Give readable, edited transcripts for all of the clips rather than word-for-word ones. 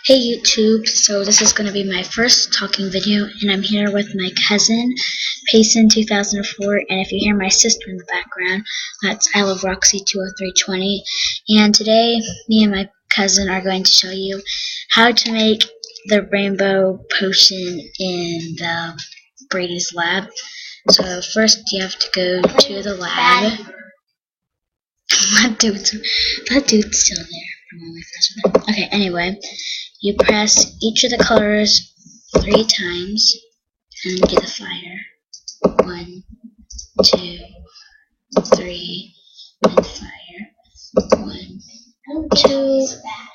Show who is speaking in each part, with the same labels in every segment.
Speaker 1: Hey YouTube, so this is going to be my first talking video, and I'm here with my cousin, Payson 2004, and if you hear my sister in the background, that's I Love Roxy 20320, and today, me and my cousin are going to show you how to make the rainbow potion in the Brady's lab. So first you have to go to the lab. That dude's still there from when we first met. Okay, anyway, you press each of the colors 3 times and get the fire. 1, 2, 3, and fire. 1, 2,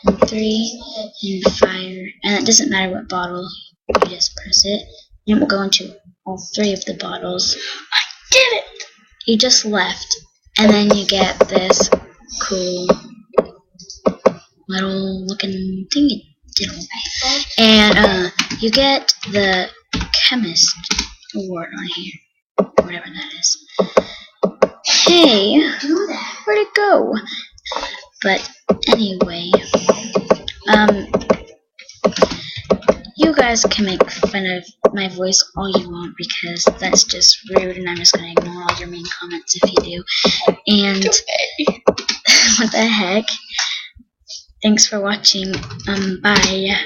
Speaker 1: and 3, and fire. And it doesn't matter what bottle, you just press it. And it will go into all 3 of the bottles. I did it! You just left. And then you get this cool little looking thingy. And you get the chemist award on here, whatever that is. Hey, where'd it go? But anyway, you guys can make fun of my voice all you want because that's just rude, and I'm just gonna ignore all your mean comments if you do. And what the heck? Thanks for watching. Bye.